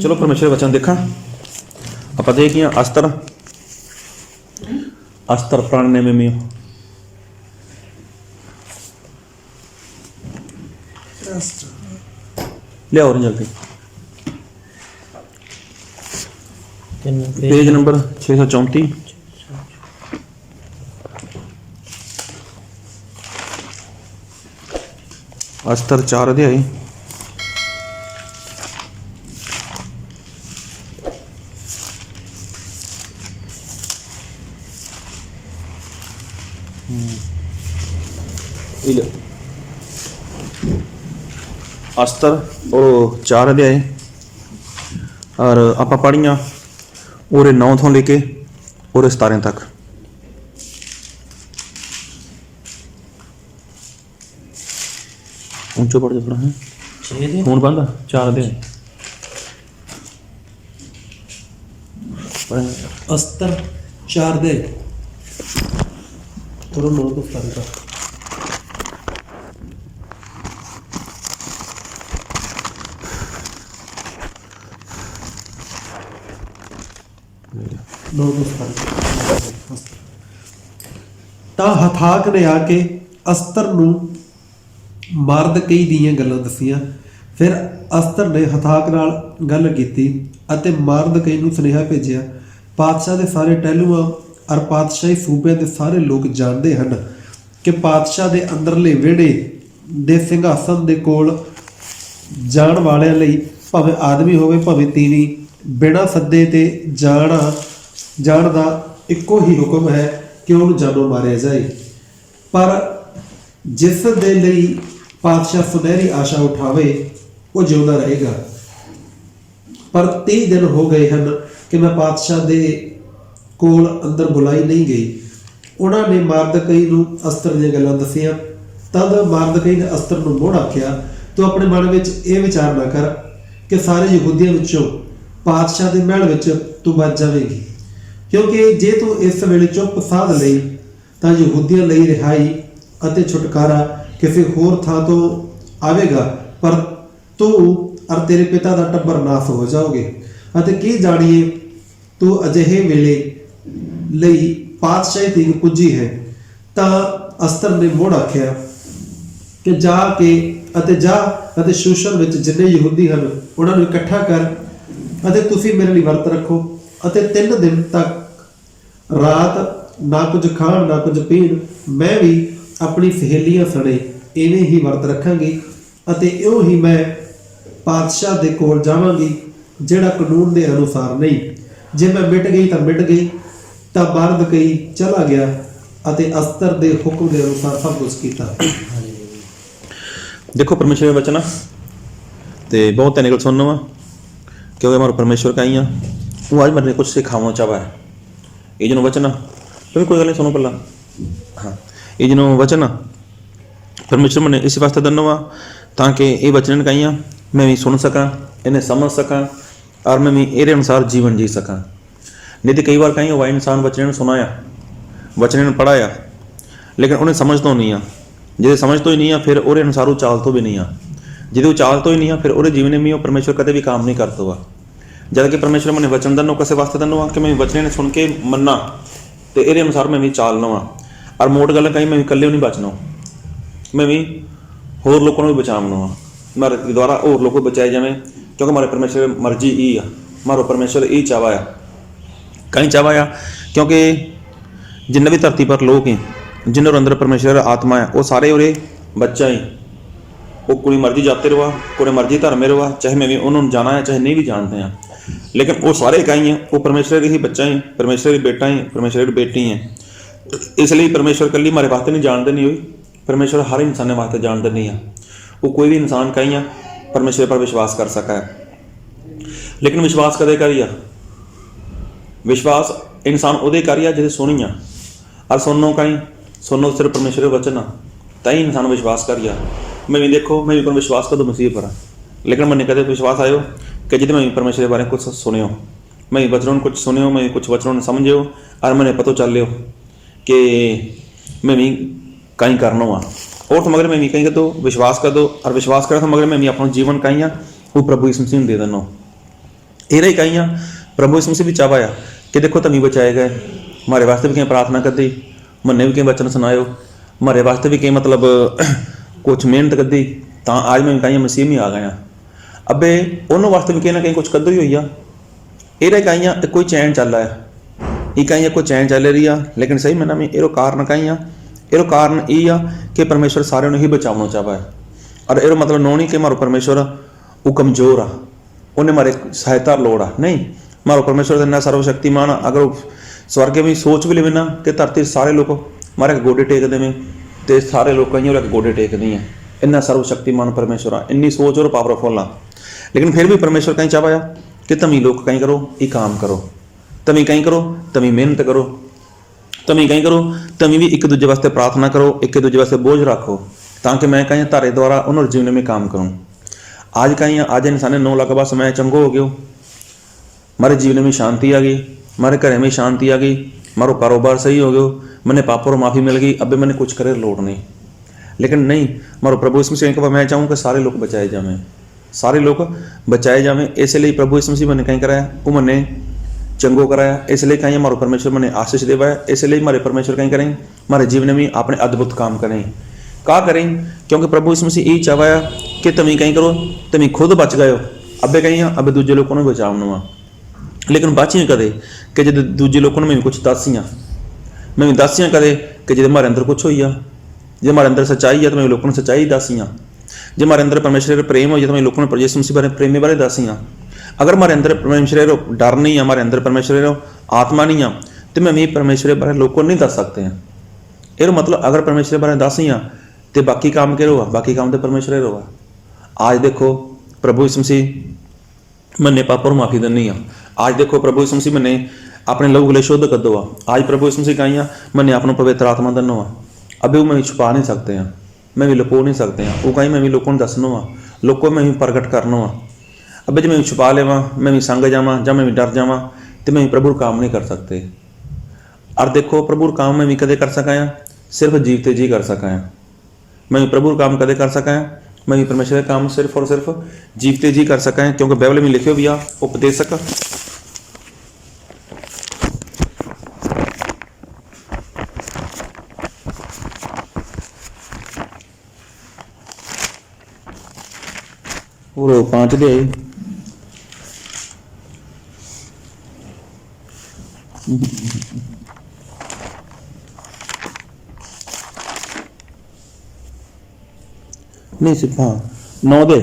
चलो परमेश्वर वचन देखा आप देखिए अस्तर अस्तर प्राण में मी लिया और जल्दी पेज नंबर 634 अस्तर 4 अध्याय अस्तर और 4 अध्याय और आप पढ़िया और 9 तो लेके और 17 तक। ऊंचो पढ़ थोड़ा है फोन बंद 4 अध्याय अस्तर 4 दे थोड़ा 9 तो 17 तक। ਤਾਂ ਹਥਾਕ ਨੇ ਆ ਕੇ ਅਸਤਰ ਨੂੰ ਮਾਰਦਕਈ ਦੀਆਂ ਗੱਲਾਂ ਦੱਸੀਆਂ। ਫਿਰ ਅਸਤਰ ਨੇ ਹਥਾਕ ਨਾਲ ਗੱਲ ਕੀਤੀ ਅਤੇ ਮਾਰਦਕਈ ਨੂੰ ਸੁਨੇਹਾ ਭੇਜਿਆ। ਪਾਤਸ਼ਾਹ ਦੇ ਸਾਰੇ ਟਹਿਲੂਆਂ ਔਰ ਪਾਤਸ਼ਾਹੀ ਸੂਬਿਆਂ ਦੇ ਸਾਰੇ ਲੋਕ ਜਾਣਦੇ ਹਨ ਕਿ ਪਾਤਸ਼ਾਹ ਦੇ ਅੰਦਰਲੇ ਵਿਹੜੇ ਦੇ ਸਿੰਘਾਸਨ ਦੇ ਕੋਲ ਜਾਣ ਵਾਲਿਆਂ ਲਈ ਭਾਵੇਂ ਆਦਮੀ ਹੋਵੇ ਭਾਵੇਂ ਤੀਵੀਂ ਬਿਨਾਂ ਸੱਦੇ ਤੇ ਜਾਣ ਦਾ ਇੱਕੋ ਹੀ ਹੁਕਮ ਹੈ ਕਿ ਉਹਨੂੰ ਜਾਨੋਂ ਮਾਰਿਆ ਜਾਏ। ਪਰ ਜਿਸ ਦੇ ਲਈ ਪਾਤਸ਼ਾਹ ਸੁਨਹਿਰੀ ਆਸ਼ਾ ਉਠਾਵੇ ਉਹ ਜਿਉਂਦਾ ਰਹੇਗਾ। ਪਰ 30 ਦਿਨ ਹੋ ਗਏ ਹਨ ਕਿ ਮੈਂ ਪਾਤਸ਼ਾਹ ਦੇ ਕੋਲ ਅੰਦਰ ਬੁਲਾਈ ਨਹੀਂ ਗਈ। ਉਹਨਾਂ ਨੇ ਮਾਰਦਕਈ ਨੂੰ ਅਸਤਰ ਦੀਆਂ ਗੱਲਾਂ ਦੱਸੀਆਂ। ਤਦ ਮਾਰਦਕਈ ਨੇ ਅਸਤਰ ਨੂੰ ਮੋੜ ਆਖਿਆ, ਤੂੰ ਆਪਣੇ ਮਨ ਵਿੱਚ ਇਹ ਵਿਚਾਰ ਨਾ ਕਰ ਕਿ ਸਾਰੇ ਯਹੂਦੀਆਂ ਵਿੱਚੋਂ ਪਾਤਸ਼ਾਹ ਦੇ ਮਹਿਲ ਵਿੱਚ ਤੂੰ ਬਚ ਜਾਵੇਂਗੀ, ਕਿਉਂਕਿ ਜੇ ਤੂੰ ਇਸ ਵੇਲੇ ਚੁੱਪ ਸਾਧ ਲਈ ਤਾਂ ਯਹੂਦੀਆਂ ਲਈ ਰਿਹਾਈ ਅਤੇ ਛੁਟਕਾਰਾ ਕਿਸੇ ਹੋਰ ਥਾਂ ਤੋਂ ਆਵੇਗਾ, ਪਰ ਤੂੰ ਔਰ ਤੇਰੇ ਪਿਤਾ ਦਾ ਟੱਬਰ ਨਾਸ ਹੋ ਜਾਓਗੇ। ਅਤੇ ਕੀ ਜਾਣੀਏ ਤੂੰ ਅਜਿਹੇ ਵੇਲੇ ਲਈ ਪਾਤਸ਼ਾਹੀ ਤੀਕ ਪੁੱਜੀ ਹੈ। ਤਾਂ ਅਸਤਰ ਨੇ ਮੋੜ ਆਖਿਆ ਕਿ ਜਾ ਅਤੇ ਸ਼ੂਸ਼ਨ ਵਿੱਚ ਜਿੰਨੇ ਯਹੂਦੀ ਹਨ ਉਹਨਾਂ ਨੂੰ ਇਕੱਠਾ ਕਰ ਅਤੇ ਤੁਸੀਂ ਮੇਰੇ ਲਈ ਵਰਤ ਰੱਖੋ ਅਤੇ 3 ਦਿਨ ਤੱਕ ਰਾਤ ਨਾ ਕੁਝ ਖਾਣ ਨਾ ਕੁਝ ਪੀਣ। ਮੈਂ ਵੀ ਆਪਣੀ ਸਹੇਲੀਆਂ ਸਣੇ ਇਵੇਂ ਹੀ ਵਰਤ ਰੱਖਾਂਗੀ ਅਤੇ ਇਉਂ ਹੀ ਮੈਂ ਪਾਤਸ਼ਾਹ ਦੇ ਕੋਲ ਜਾਵਾਂਗੀ, ਜਿਹੜਾ ਕਾਨੂੰਨ ਦੇ ਅਨੁਸਾਰ ਨਹੀਂ। ਜੇ ਮੈਂ ਮਿਟ ਗਈ ਤਾਂ ਮਿਟ ਗਈ। ਤਾਂ ਮਾਰਦਕਈ ਚਲਾ ਗਿਆ ਅਤੇ ਅਸਤਰ ਦੇ ਹੁਕਮ ਦੇ ਅਨੁਸਾਰ ਸਭ ਕੁਝ ਕੀਤਾ। देखो परमेश्वर के वचन तो बहुत तैनिकल सुनना वा क्योंकि हमारा परमेश्वर का ही आ वो आज मेरे कुछ सिखावा चाहवा है। ये जो वचन तुम्हें कोई गल नहीं सुनो पहला। हाँ ये जो वचन परमेश्वर मैंने इस वास्ते दन्नो वा ताकि ये वचन का ही आ मैं भी सुन सका, इन्हें समझ सका और मैं भी ये अनुसार जीवन जी सका। नहीं तो कई बार कहीं हुआ इंसान वचन सुनाया वचन पढ़ाया लेकिन उन्हें समझ तो नहीं आ। जे समझ तो ही नहीं आ फिर और अनुसार वो चाल तो भी नहीं आ। जिदे वो चाल तो ही नहीं आ फिर और जीवन में परमेश्वर कदे भी काम नहीं करता हुआ। जब कि परमेश्वर मैंने वचन दनो कैसे वास्ते दनो कि मैं वचन ने सुन के मन्ना तो ये अनुसार मैं भी चालना वा और मोट गल कहीं मैं भी कल्ले नहीं बचना, मैं भी होर लोगों को भी बचावना वा। मारे द्वारा होर लोग बचाए जाए क्योंकि हमारे परमेश्वर मर्जी ही आ, मारो परमेश्वर यही चाहवा आ कहीं चाहवा आ क्योंकि जिन्ने भी धरती पर लोग हैं जिन्होंने अंदर परमेश्वर आत्मा है वो सारे उरे बच्चा ही वो कोई मर्जी जाते रहा कोई मर्जी धर्म रहा चाहे मैं भी उन्होंने जाना है चाहे नहीं भी जानते हैं लेकिन वो सारे कहीं हैं वो परमेश्वर ही बच्चा ही परमेश्वर ही बेटा ही परमेश्वर की बेटी हैं। इसलिए परमेश्वर कल हमारे वास्ते नहीं जानते नहीं हुई परमेश्वर हर इंसान वास्ते जानते नहीं है। वो कोई भी इंसान कहीं है परमेश्वर पर विश्वास कर सका है लेकिन विश्वास कदे करिए विश्वास इंसान उदे करिए जिसे सुनी आ और सुनो कहीं सुनो सिर्फ परमेश्वर वचन आ तई इंसान विश्वास करिए। मैं भी देखो मैं भी विश्वास कर दो मसीह पर लेकिन मैंने कदे विश्वास आयो कि जिद मैं परमेश्वर के बारे में कुछ सुनियो मैं वचनों कुछ सुनियो मैं कुछ वचनों समझियो और मैंने पता चल लियो कि मैं भी कहीं करना वा और तो मगर मैं भी कहीं कर दो विश्वास कर दो और विश्वास करा तो मगर मैं भी अपना जीवन कहीं वो प्रभु यीशु मसीह दे देना ਇਹਦਾ ਹੀ ਕਹੀਆਂ प्रभु यीशु मसीह भी चाहवाया कि देखो तमी बचाए गए, हमारे वास्ते भी कहीं प्रार्थना कर दी, मन्ने भी कहीं वचन सुनायो, हमारे वास्ते भी कहीं मतलब कुछ मेहनत कर दी, तो आज मैं कहीं मसीह में आ गया। अबे उन्होंने वास्ते भी कहीं ना कहीं कुछ कदर ही हुई आ। ये कहीं कोई चैन चल रहा है, ये कहीं कोई चैन चल रही है, लेकिन सही मैंने में यो कारण कहीं यो कारण ये आ कि परमेश्वर सारे ही बचाना चाहता है। और यो मतलब नो नहीं कि मारो परमेश्वर वो कमजोर आ, उन्हें मारे सहायता लोड़ आ, नहीं, मारो परमेश्वर इन्ना सर्वशक्तिमान आ। अगर स्वर्ग में सोच भी लेवे ना कि धरती सारे लोग मारे गोडे टेक देवे तो सारे लोग कहीं गोडे टेकते हैं, इन्ना सर्वशक्तिमान परमेश्वर आ, इन्नी सोच और पावरफुल आ। लेकिन फिर भी परमेश्वर कहीं चाहवाया कि तमी लोग कहीं करो, ये काम करो, तमी कहीं करो, तमी मेहनत करो, तमी कहीं करो, तमी भी एक दूजे वास्ते प्रार्थना करो, एक दूजे वास्ते बोझ रखो, ताकि मैं कहीं तारे द्वारा उन्होंने जीवन में काम करूँ। आज कहीं आज इंसान 9 लाख बस मैं चंगो हो गयो, मारे जीवन में शांति आ गई, मारे घर में शांति आ गई, मारो कारोबार सही हो गयो, मैंने पापों और माफ़ी मिल गई, अब मैंने कुछ करे लोड़ नहीं। लेकिन नहीं, मारो प्रभु यीशु मसीह कहा मैं चाहूँ कि सारे लोग बचाए जावें, सारे लोग बचाए जावें। इसलिए प्रभु यीशु मसीह मैंने कहीं कराया, वो मैंने चंगो कराया, इसलिए कहीं हमारे परमेश्वर मैंने आशीष देवाया, इसलिए हमारे परमेश्वर कहीं करें हमारे जीवन में अपने अद्भुत काम करें। का करें? क्योंकि प्रभु यीशु मसीह यही चाहवाया कि तमी कहीं करो, तमी खुद बच गए हो, अबे कहीं अब दूजे लोगों ने बचावना। लेकिन बाचियाँ कदे कि जो दूजे लोगों ने मैं भी कुछ दसियाँ, मैं भी दसियाँ कदे कि जो हमारे अंदर कुछ हुई आ, जो हमारे अंदर सच्चाई है तो मैं लोगों ने सच्चाई दसियाँ, जो हमारे अंदर परमेश्वर प्रेम हो तो मैं लोगों ने यीशु मसीह बारे प्रेमी बारे दसियाँ। अगर हमारे अंदर परमेश्वर डर नहीं है, हमारे अंदर परमेश्वर आत्मा नहीं है, तो मैं भी परमेश्वर बारे लोगों को नहीं दस सकते हैं। ये मतलब अगर परमेश्वर बारे दसियाँ तो बाकी काम के होगा, बाकी काम तो परमेश्वर होगा। आज देखो प्रभु यीशु मसीह मन्ने पापों और माफ़ी देनी है। आज देखो प्रभु यीशु मसीह मैंने अपने लहू गले शुद्ध कर दो। आज प्रभु यीशु मसीह कहीं मैंने अपना पवित्र आत्मा दनो आ, अभी वो मैं भी छुपा नहीं सकते हैं, मैं भी लुको नहीं सकते हैं, वो कहीं मैं भी लोगों को दसनो आ, लोगों में भी प्रगट करना आ। अब जो मैं भी छुपा लेवा, मैं भी संग जावा, जब मैं भी डर जावा, तो मैं भी प्रभु काम नहीं कर सकते। और देखो प्रभु काम मैं भी कदे कर सका, सिर्फ जीवते जी कर सका। मैं भी प्रभु काम कदे कर सका, मैं भी परमेश्वर का काम सिर्फ और सिर्फ जीवते जी कर सका, क्योंकि बाइबल में लिखे भी आ उपदेशक और 5 दे नहीं सिर्फ हाँ 9 दे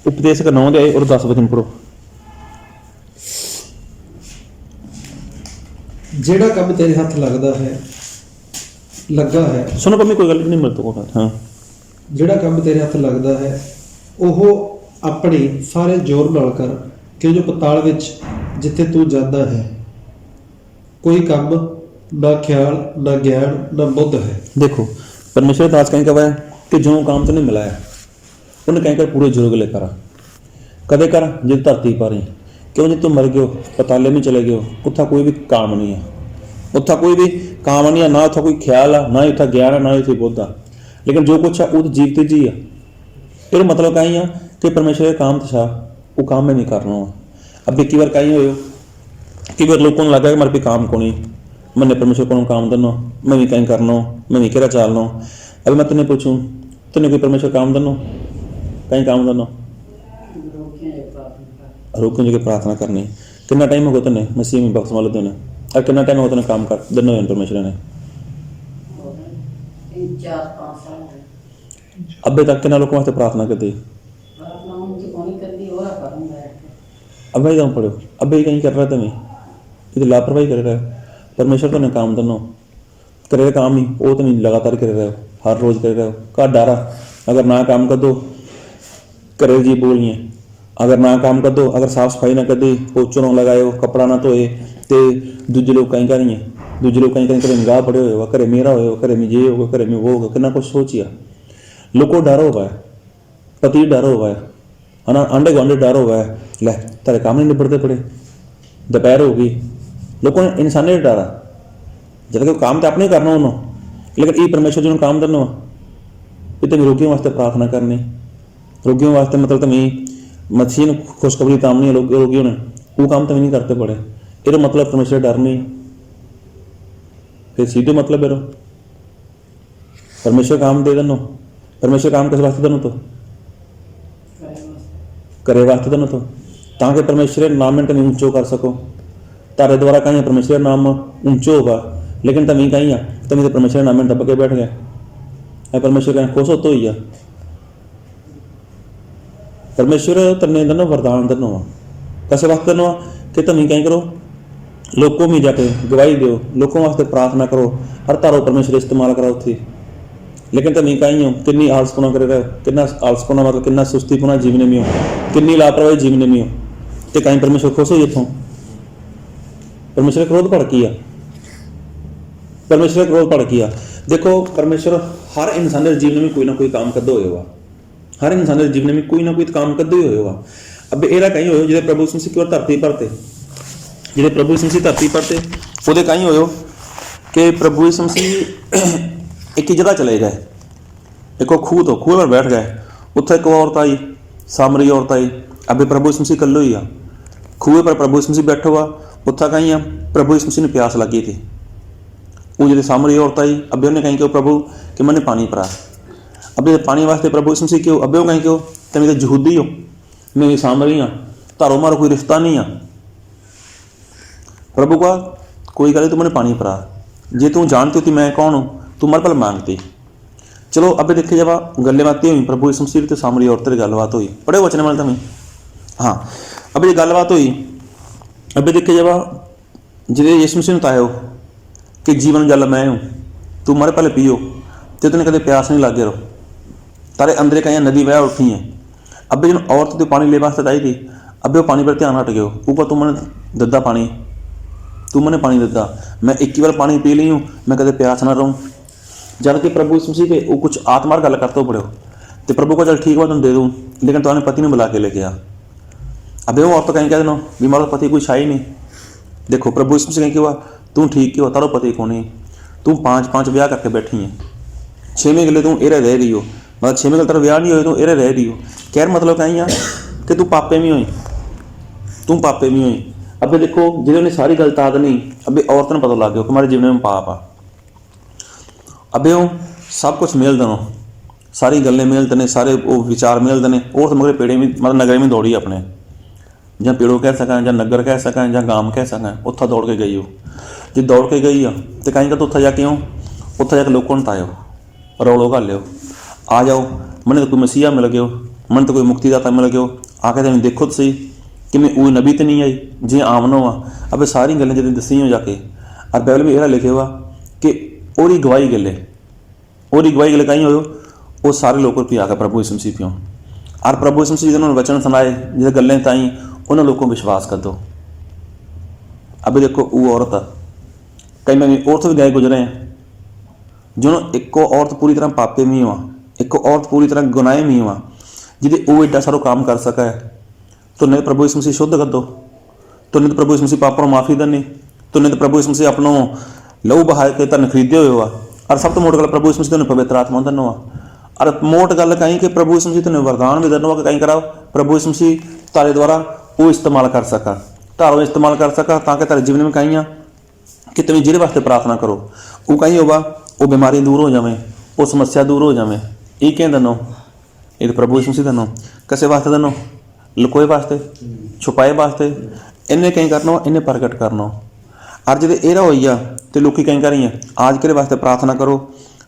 उपदेशक 9 दे और 10 वचन पढ़ो। ਜਿਹੜਾ ਕੰਮ ਤੇਰੇ ਹੱਥ ਲੱਗਦਾ ਹੈ ਲੱਗਾ ਹੈ, सुनो कमी कोई गल नहीं मिलता को हाँ, ਜਿਹੜਾ ਕੰਮ ਤੇਰੇ ਹੱਥ ਲੱਗਦਾ ਹੈ ਉਹ ਆਪਣੇ ਸਾਰੇ ਜ਼ੋਰ ਨਾਲ ਕਰ, ਕਿ ਜੋ ਪਤਾਲ ਵਿੱਚ ਜਿੱਥੇ ਤੂੰ ਜਾਂਦਾ ਹੈ ਕੋਈ ਕੰਮ ਨਾ ਖਿਆਲ ਨਾ ਗਿਆਨ ਨਾ ਬੁੱਧ ਹੈ। देखो परमेश्वर दास कहीं कहा है कि जो काम तो नहीं मिला है उन्हें कहीं कर पूरे जोर ले करा, कदे कर जिस धरती पर ही, क्यों जो तुम मर गए हो पताले में चले गए हो, उत्था कोई भी काम नहीं है, उत्था कोई भी काम नहीं है, ना उत्था कोई ख्याल है, ना उत्था ज्ञान है, ना उत्थे बुद्ध है, लेकिन जो कुछ है वो तो जीवते जी है। फिर मतलब कहीं है कि परमेश्वर का काम था वो काम में नहीं करना। अब कई बार कहीं हो कई बार लोगों को लगा कि मेरे पे काम को नहीं, मैंने परमेश्वर को काम देना, मैं भी कहीं करना, मैं भी क्या चालना। अभी मैं तेने पूछूं तेने कोई परमेश्वर काम देना, कहीं काम देना रोकियों जो प्रार्थना करनी। कितना टाइम होगा तेने मसीह में बख्श वाले देने, और कितना टाइम होगा तेने काम कर देना परमेश्वर ने? अबे तक कितना लोगों वास्ते प्रार्थना करती, अब ही पढ़ो, अब ही कहीं कर रहा तुम्हें ये तो लापरवाही कर रहा है। परमेश्वर तो ने काम देना करे काम ही वो तो नहीं लगातार कर रहे हो, हर रोज़ कर रहे हो। का डारा अगर ना काम कर दो करे जी बोलिए, अगर ना काम कर दो, अगर साफ सफाई ना कर दी, पोचो ना लगाए हो, कपड़ा ना धोए, तो दूजे लोग कहीं का नहीं है, दूजे लोग कहीं घरे निगाह पड़े हुए हो, घरे मेरा हो, घरे में ये होगा, घरे में वो होगा, कितना कुछ सोचिए। लोगों डर होगा है, पति डर होगा है ना, आंडे गुआंढे डर होगा है, ले तेरे काम नहीं निपटते पड़े, दोपहर होगी, लोगों ने इंसान ने डरा जब तक काम तो अपने करना उन्होंने, लेकिन ये परमेश्वर जी ने काम करना ये तो रोगियों वास्ते प्रार्थना करनी, रोगियों वास्ते मतलब तुम्हें मसीह खुशखबरी तामनी है रोगियों ने वो काम तभी नहीं करते पड़े। ये मतलब परमेश्वर डर नहीं, फिर सीधे मतलब है परमेश्वर काम दे देनो। परमेश्वर काम किस वास्ते देनो? तो करे वास्ते देनो, तो ताकि परमेश्वर नाम में तुम ऊंचो कर सको। तारे द्वारा कहीं परमेश्वर नाम ऊंचो होगा, लेकिन तभी कहीं तभी तो परमेश्वर नाम में दब के बैठ गया। परमेश्वर कहीं खुश होते ही परमेश्वर तन्ने दनो वरदान दनो कैसे वास्ते दनो कि तुम कहीं करो, लोगों में जाके गवाही दो, लोगों वास्ते प्रार्थना करो, और तारो परमेश्वर इस्तेमाल करो उ। लेकिन तुम कहीं हो कि आलसपना करे रहे हो, कि आलसपना मतलब कि सुस्तीपना जीवने में हो, कि लापरवाही जीवने में हो, तो कहीं परमेश्वर खुश हो इतों? परमेश्वर क्रोध भड़की आ, परमेश्वर क्रोध भड़की आ। देखो परमेश्वर हर इंसान के जीवन में कोई ना कोई काम करते हुए, हर इंसान के जीवन में कोई ना कोई काम करते हुए होगा। अब एरा कहीं हो जो प्रभु यीशु मसीह की धरती पर थे, जो प्रभु यीशु मसीह धरती पर थे, वो कहीं हो कि प्रभु यीशु मसीह एक ही जगह चले गए, एक खूह तो खूह पर बैठ गए, उत्थे एक औरत आई, सामरी औरत आई। अभी प्रभु यीशु मसीह कल्लो ही आ, खूह पर प्रभु यीशु मसीह बैठा हुआ, उत्था कहीं प्रभु यीशु मसीह ने प्यास लगी थी। वो जो सामरी औरत आई, अभी उन्हें कहीं क्यों प्रभु कि मैंने पानी परा। अभी पानी वास्ते प्रभु यीशु मसीह क्यों, अभी वो कहीं क्यों तुम तो यहूदी हो, मैं भी सामरी हाँ, तारो मारो कोई रिश्ता नहीं आ। प्रभु का कोई गल तू मैंने पानी परा, जे तू जानती होती मैं कौन हूँ, तू मेरे पल मांगती। चलो अबे देखे जब गलबात हुई प्रभु यीशु मसीह तो सामरी औरत की गलबात हुई, पढ़े वचन वाले तुम्हें। हाँ अबे गलबात हुई, अबे देखे जब जिसे यीशु मसीह ने बताया कि जीवन जल मैं हूँ, तू मेरे पल पियो तो तुमने कदे प्यास नहीं लागे रहो, तारे अंदर कहीं नदी बह उठी है। अबे जो औरत तो पानी ले वास्ते आई थी, अबे वो पानी पर ध्यान हट गयो, ऊपर तू मैंने दद्दा पानी, तू मैंने पानी दद्दा, मैं एक ही बार पानी पी ली हूँ, मैं कदे प्यास ना रहूँ। जब कि प्रभु यीशु मसीह के वो कुछ आत्मार गल करते हो पड़े हो, तो प्रभु को चल ठीक हुआ तुम दे दूँ, लेकिन तुम्हारे पति ने बुला के लेके आ। अबे वो औरत कहीं कह देना भी मारो पति कोई छा ही नहीं। देखो प्रभु यीशु मसीह कहीं क्यों, तू ठीक क्यों, तारो पति को नहीं, तू 5 ब्याह करके बैठी है, 6वें गले तू एरे रह रही हो, मतलब 6वें गल तेरा ब्याह नहीं हो तू एरे रह रही हो। कहर मतलब कहीं कि तू पापे में हुई, तू पापे में हुई। अबे देखो जिन्होंने सारी गल ता नहीं, अबे औरत ने पता लग गया कि हमारे जीवन में पाप आ। अबे वो सब कुछ मेल दनो, सारी गलें मेल दने, सारे वो विचार मेल दने, और तो मगर पेड़े में मतलब नगर में दौड़ी अपने, जहाँ पेड़ों कह सकें, जहाँ नगर कह सकें, जहाँ गांव कह सकें, उत्था दौड़ के गई हो। जो दौड़ के गई आ तो कहीं का तो उत्था जाके उत्था जाके लोगों ने तायो रौलो घाल लियो, आ जाओ मैंने तो कोई मसीहा मिल गयो, मैंने तो कोई मुक्तिदाता मिल गयो, आके तुम देखो तो सही कि मैं वो नबी तो नहीं आई जी आमनो आ। अब सारी गलें जो दसी हो जाके, और बाइबल में यह लिखे हुआ कि ओरी गवाही गले कहीं हो, वो सारे लोगों पर आकर प्रभु यीशु मसीह पियो, और प्रभु यीशु मसीह जिन्होंने वचन सुनाए जो गलें ताई उन्होंने लोगों को विश्वास कर दो। अभी देखो वो औरत कई मैं औरत भी गए गुजरे हैं, जो एक औरत पूरी तरह पापे में हुआ, एक औरत पूरी तरह गुनाहे में हुआ, जिसे वो एडा सारो काम कर सका है, तो नहीं प्रभु यीशु मसीह शुद्ध कर दो, तो नहीं तो प्रभु यीशु मसीह पापों माफ़ी देनी, तो नहीं तो प्रभु यीशु मसीह अपनों लहू बहा के तन खरीदे हुए हुआ। और सब तो मोट गल प्रभु यीशु मसीह ने पवित्र आत्मा देना हुआ, और मोट गल कहीं कि प्रभु यीशु मसीह ने वरदान भी देना हुआ, कहीं कराओ प्रभु यीशु मसीह तारे द्वारा वो इस्तेमाल कर सका, तारो इस्तेमाल कर सका, ताकि तारे जीवन में कहीं कि तुम जिहदे वास्ते प्रार्थना करो वो कहीं होगा, वो बीमारी दूर हो जाए, वो समस्या दूर हो जाए। ये क्या दनो, ये तो प्रभु यीशु मसीह दनो, कैसे वास्ते दनो, लुकोए वास्ते, छुपाए वास्ते, इन्हें कहीं करना, इन्हें प्रगट करना। और जो एरा हो तो लोग कहीं कर रही हैं आज के वास्ते प्रार्थना करो,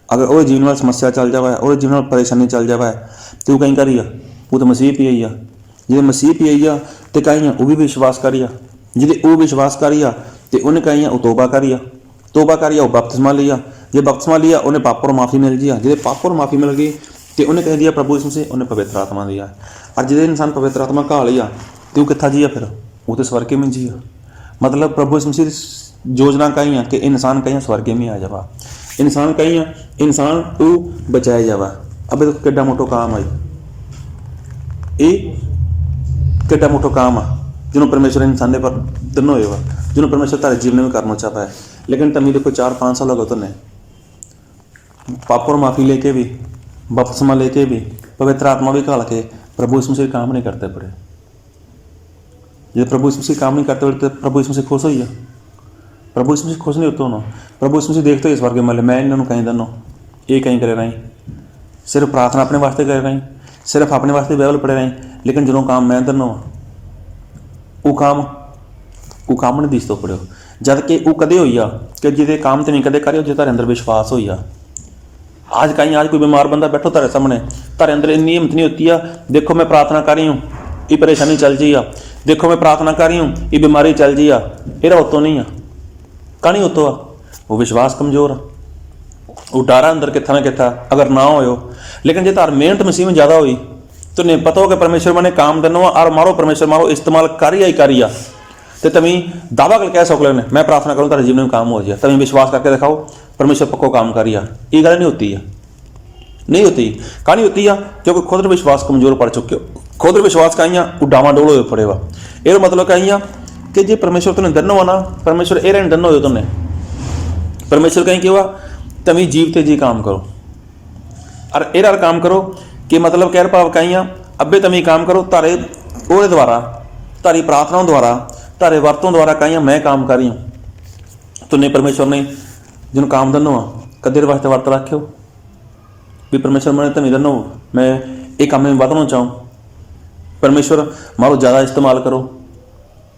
अगर वो जीवन वाली समस्या चल जाए, और जीवन वाली परेशानी चल जाए, तो वो कहीं करी वो तो मसीह पी आई जिसे मसीह पी आई तो कहीं वो भी विश्वास करी, जिसे वो विश्वास करी तो उन्हें कहीं वो तोबा करी वो बपतिस्मा लिया, जे बपतिस्मा लिया उन्हें पापों माफ़ी मिल गई, जिसे पापों माफ़ी मिल गई तो उन्हें कह दिया प्रभु यीशु से उन्हें पवित्र आत्मा दिया। और जिसे इंसान पवित्र आत्मा घा लिया तो वो कितना जिया, फिर वो तो स्वर्ग में जिया। मतलब प्रभु यीशु मसीह योजना कहीं कि इंसान कहीं स्वर्ग में आ जावा, इंसान कहीं इंसान तू बचाया जावा। अब देखो किड्डा मोटो काम आई, ये किड्डा मोटो काम आ जिन्होंने परमेश्वर इंसान ने पर दिन होएगा, जिन्होंने परमेश्वर तारे जीवन में करना चाहता है। लेकिन तभी देखो 4-5 साल हो गए तुमने पापों माफ़ी लेके भी, बपतिस्मा लेके भी, पवित्र आत्मा भी घाल के प्रभु यीशु मसीह काम नहीं करते पड़े। जब प्रभु यीशु मसीह काम नहीं करते तो प्रभु यीशु मसीह खुश हो जा, प्रभु यीशु मसीह खुश नहीं होते होना। प्रभु यीशु मसीह देखते इस वर्ग मल मैं इन्होंने कहीं दनो ये कहीं करे रही, सिर्फ प्रार्थना अपने वास्ते कर रही, सिर्फ अपने वास्ते बाइबल पढ़े रही, लेकिन जो काम मैं दनो वो काम नहीं दिस तो पढ़ो, जद कि वो कदे होई आ कि जिदे काम तो नहीं कदे करो जो तारे अंदर विश्वास हो जा। आज कोई बीमार बंदा बैठो तारे सामने, तारे अंदर इन्नी हिम्मत नहीं होती है, देखो मैं प्रार्थना कर रही हूँ ये परेशानी चल जी आ, देखो मैं प्रार्थना कर रही हूँ ये बीमारी चल जी आ, ये उतो नहीं आ, कहानी उतो आ, वो विश्वास कमजोर आ, वो डारा अंदर कितना ना कितना अगर ना हो। लेकिन जो तार मेहनत मसीह में ज़्यादा हुई तो नहीं पता हो कि परमेश्वर मैंने काम देना और मारो परमेश्वर मारो इस्तेमाल करिया तो तभी दावा कर कह सको ने मैं प्रार्थना करूँ तारे जीवन में काम हो जाए, तभी विश्वास करके दिखाओ परमेश्वर पक्को काम करिया, ये गल नहीं होती है, नहीं होती। कहानी होती है क्योंकि खुद विश्वास कमजोर पड़ चुके हो, खुद विश्वास कहीं वो डावाडोल हो पड़े वा। ये मतलब कहीं कि जे परमेश्वर तुमने दनो हो ना, परमेश्वर ए रहने दनो हो तुमने, परमेश्वर कहीं क्यों तभी जीवते जी काम करो और एरा काम करो कि मतलब कह भाव कहीं अबे तभी काम करो तारे ओरे द्वारा, तारी प्रार्थनाओं द्वारा, तारे वर्तों द्वारा कहीं मैं काम कर रही हूँ। तो नहीं परमेश्वर ने जिन काम दनो कदे वास्ते वर्त रखो भी परमेश्वर मैंने तभी दनो मैं एक काम में बढ़ना चाहूँ, परमेश्वर मारो ज़्यादा इस्तेमाल करो,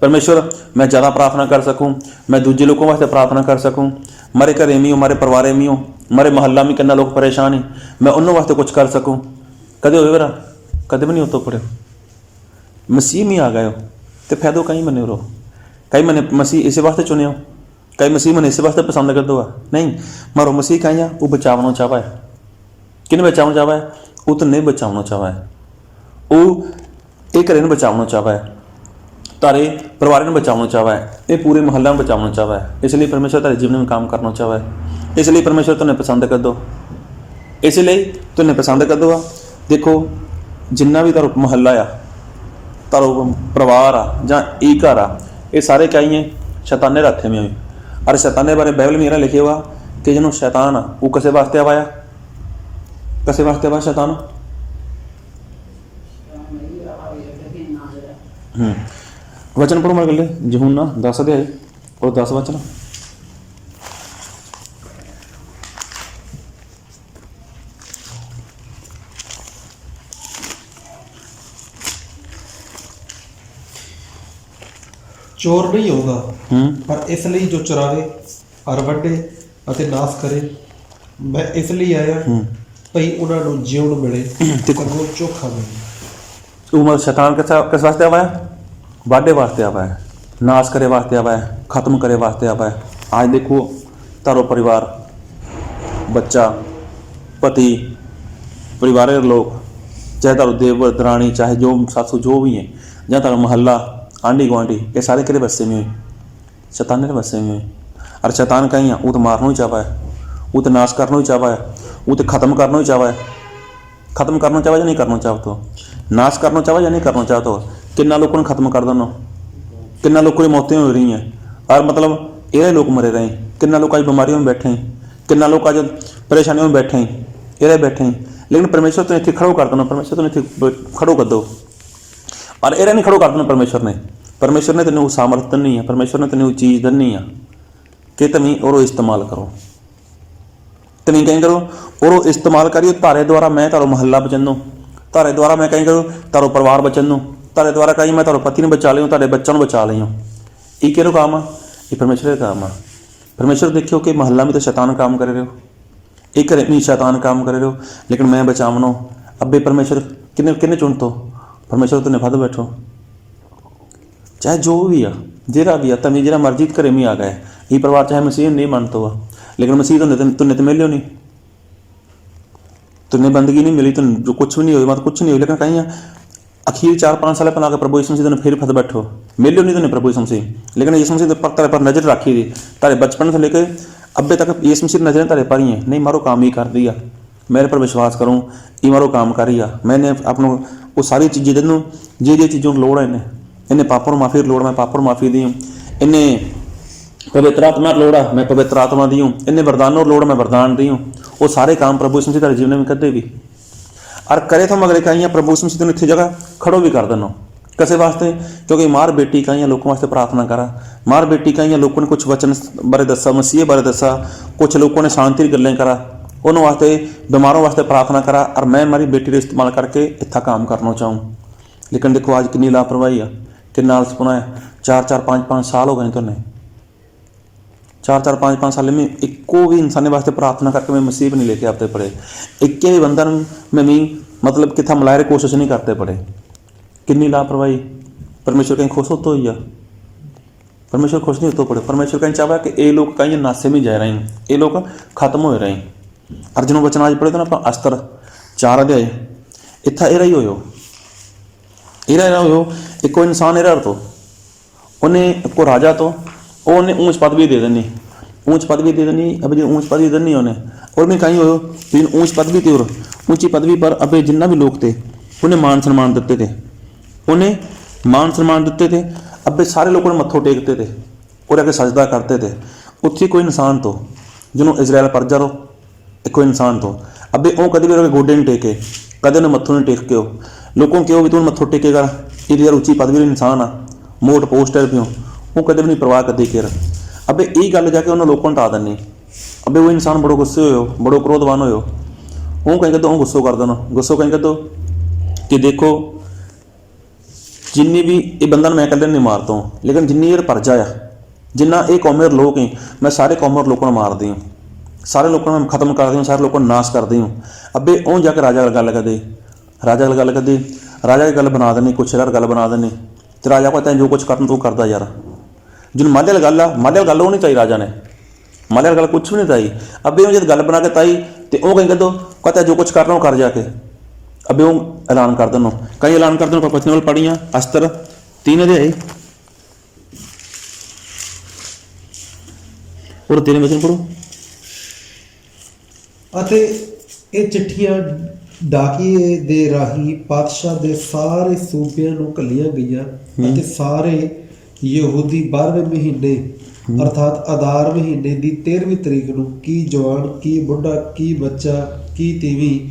परमेश्वर मैं ज़्यादा प्रार्थना कर सकूँ, मैं दूजे लोगों वास्ते प्रार्थना कर सकूँ, मारे घर में हो, मारे परिवार में हो, मारे मोहल्ला में कितना लोग परेशान है, मैं उन्होंने वास्ते कुछ कर सकूँ। कदे हो मेरा कदे भी नहीं होता पड़े मसीह में आ गए हो तो फायदो कहीं मने रहो, कहीं मैंने मसीह इस वास्ते चुने हो, कहीं मसीह मैंने इस वास्ते पसंद कर दो नहीं, मारो मसीह कहीं वो बचावना चाहवा है, किन बचावना चाहवा है, वो तो नहीं बचावना चाहवा है, वो एक घरे बचावना चाहवा है, तारे परिवार ने बचावना चाहवा है, ये पूरे मोहल्ला में बचावना चाहवा है, इसलिए परमेश्वर तारे जीवन में काम करना चाहवा है, इसलिए परमेश्वर तुम्हें पसंद कर दो, इसलिए तुम्हें पसंद कर दो। देखो जिन्ना भी तारो मोहल्ला आ, तारो परिवार आ जां एक घर आ, ये सारे क्या ही हैं शैताने रखे में। और शैताने बारे बाइबल में लिखे हुआ कि जिन्होंने शैतान आ वो किसे वास्ते आवाया, किसे वास्ते आवाया शैतान वचन पढ़ो मेरे गले यूहन्ना 10 अध्याय और 10 वचन। चोर नहीं होगा पर इसलिए जो चुरावे और वड्डे ਅਤੇ नाश करे, मैं इसलिए आया भई उन्हां नूं जीवन मिले सगों चोखा मिले। उमर शैतान किस वास्ते आवा है, वाडे वास्ते आवा है, नाश करे वास्ते आवा है, खत्म करे वास्ते आवा है। आज देखो तारो परिवार बच्चा पति परिवार के लोग चाहे तारो देवर दरानी चाहे जो सासू जो भी है या तारो मोहल्ला आंढी गुआढ़ी ये सारे किरे बस्से में हुई शैतान के बस्से में हुई। और शैतान कहीं वो तो मारना ही चाहवा है, वो तो नाश करना ही चाहवा है, वो तो खत्म करना ही चाहवा है, खत्म करना चाहवा या नहीं करना चाहता तो, नाश करना चाहवा या नहीं करना चाहता तो, किन्ना लोगों ने खत्म कर देना, किन्ना लोगों की मौतें हो रही हैं और मतलब ये लोग मरे रहे, किन्ना लोग आज बीमारियों में बैठे हैं, किन्ना लोग आज परेशानियों में बैठे हैं, ये बैठे हैं। लेकिन परमेश्वर तो इतने खड़ो कर देना, परमेश्वर तो इतने खड़ो कर दो और ये नहीं खड़ो कर देना। परमेश्वर ने तेन वो सामर्थ नहीं है, परमेश्वर ने तेन वो चीज़ दनी है कि तुम्हें और इस्तेमाल करो, तुम्हें कहीं करो और इस्तेमाल करियो। तारे द्वारा मैं तारो मोहल्ला बचन दूँ, तारे द्वारा मैं कहीं करूँ तारो परिवार बचन दूँ, तारे द्वारा कहीं मैं तारो पति ने बचा लियो, तारे बच्चों ने बचा लियो। ये केरो काम आ, ये परमेश्वर का काम आ। परमेश्वर देखियो कि मोहल्ला में तो शैतान काम कर रहे हो, एक घर में शैतान काम कर रहे हो, लेकिन मैं बचावनो अबे परमेश्वर किन्ने किन्ने चुन तो परमेश्वर तो निभा बैठो, चाहे जो भी आ जेरा भी आ तभी जरा मर्जी घरे में आ गए। ये परिवार चाहे मसीह नहीं मानता हुआ, लेकिन मसीह तुन्ने तो मिलो नहीं, तुन्ने बंदगी नहीं मिली, तुम जो कुछ भी नहीं हुई मतलब कुछ नहीं हुई। लेकिन कहीं अखीर 4-5 साल पहले प्रभु यीशु मसीह तुम फिर फत बैठो मिलो नहीं तुन्ने प्रभु यीशु मसीह, लेकिन यीशु मसीह तारे पर नजर रखी थी, तारे बचपन से लेकर अब्बे तक यीशु मसीह नजरें तारे पर ही हैं। नहीं मारो काम ही कर दिया, मेरे पर विश्वास करूँ ये मारो काम कर रिया, मैंने अपनों वो सारी चीज़ें दे दूँ जे चीज़ों की लोड़ है, इन्हें पापों माफ़ी लोड़ मैं पापों माफ़ी दी हूँ, इन्हें पवित्र आत्मा लोड़ है मैं पवित्र आत्मा दी हूँ, इन्हें वरदानों लोड़ मैं वरदान दी हूँ। वो सारे काम प्रभु यीशु मसीह तेरे जीवन में कर दे भी और करे तो मगर कहीं प्रभु यीशु मसीह इतनी जगह खड़ो भी कर देना ਕਿਸੇ ਵਾਸਤੇ, ਕਿਉਂਕਿ ਮਾਰ ਬੇਟੀ ਕਾਈਆਂ ਲੋਕਾਂ ਵਾਸਤੇ ਪ੍ਰਾਰਥਨਾ ਕਰਾ, ਮਾਰ बेटी काइयां लोगों ने कुछ वचन बारे दसा, मसीह बारे दसा, कुछ लोगों ने शांति की गल्लें करा, उन्होंने वास्ते बीमारों वास्ते प्रार्थना करा, और मैं हमारी बेटी का इस्तेमाल करके इतना काम करना चाहूँ। लेकिन देखो आज कितनी लापरवाही है, कितना आलसपना है। 4-4 5-5 साल हो गए तो नहीं, 4-4 5-5 साल में इक्को भी इंसान वास्ते प्रार्थना करके मैं मसीह नहीं लेके आते पड़े, एक भी बंदा में भी मतलब कितना मिलाए कोशिश नहीं करते पड़े। कितनी लापरवाही। परमेश्वर कहीं खुश होते हुई है, परमेश्वर खुश नहीं होते पड़े। परमेश्वर कहीं चाहता कि ये लोग कहीं नासे में जा रहे हैं, ये लोग खत्म हो रहे हैं। अर्जुन वचन आज पढ़े तो ना आप अस्तर 4 अध्याय इतना एरा ही हो, एक कोई इंसान एरा तो उन्हें को राजा तो उन्हें ऊंच पदवी दे देनी, ऊंच पदवी दे देनी। अब जो ऊंच पदवी देनी उन्हें और मैं कहीं हो लेकिन ऊंच पदवी थी, और ऊंची पदवी पर अब जितना भी लोग थे उन्हें मान सम्मान देते थे, उन्हें मान सम्मान देते थे। अब सारे लोगों ने मत्थों टेकते थे और आगे सजदा करते थे। उत्थे कोई इंसान तो जिन्होंने इजराइल परजा रो, कोई इंसान तो अब वो कभी भी गोडे नहीं टेके, कदे उन्हें मत्थों नहीं टेक के हो। लोगों क्यों भी तू मत्थों टेकेगा, ये यार उच्ची पदवी इंसान आ, मोट पोस्ट है पियो, वो कदे भी नहीं परवाह करती केर। अब यही गल जाके उन्होंने लोगों ने टा देनी। अब वो इंसान बड़ो गुस्से हो, बड़ो क्रोधवान हो, वो कहीं कहते गुस्सो कर देना, गुस्सो कहीं कहते कि देखो जिन्नी भी ये बंदा मैं कल नहीं मारता हूँ, लेकिन जिन्नी ये परजा आ, जिन्ना ये कौमेर लोग हैं, मैं सारे कौमेर लोगों को मार दी हूँ, सारे लोगों को खत्म कर दी हूँ, सारे लोगों को नाश कर दी हूँ। अब वो जाकर राजा गल कर दे, राजा गल कर दे, राजा की गल बना देनी, कुछ गल बना देनी, तो राजा को जो कुछ करना तू करता यार। जिन माले गल आ, माले गल वो नहीं चाहिए, राजा ने माले गल कुछ भी नहीं चाहिए। अब जो गल बना के ताई तो वह कहीं कदों कहता जो कुछ करना वो कर जाके। अब वो ऐलान कर देना, कई ऐलान कर देना पचने वाल पढ़ियाँ अस्तर 3 अध्याय और 13 वचन पढ़ो। ਅਤੇ ਇਹ ਚਿੱਠੀਆਂ ਡਾਕੀਏ ਦੇ ਰਾਹੀਂ ਪਾਤਸ਼ਾਹ ਦੇ ਸਾਰੇ ਸੂਬਿਆਂ ਨੂੰ ਘੱਲੀਆਂ ਗਈਆਂ ਅਤੇ ਸਾਰੇ ਯਹੂਦੀ 12ਵੇਂ ਮਹੀਨੇ ਅਰਥਾਤ ਆਦਾਰ ਮਹੀਨੇ ਦੀ 13ਵੀਂ ਤਰੀਕ ਨੂੰ ਕੀ ਜਵਾਨ, ਕੀ ਬੁੱਢਾ, ਕੀ ਬੱਚਾ, ਕੀ ਤੀਵੀਂ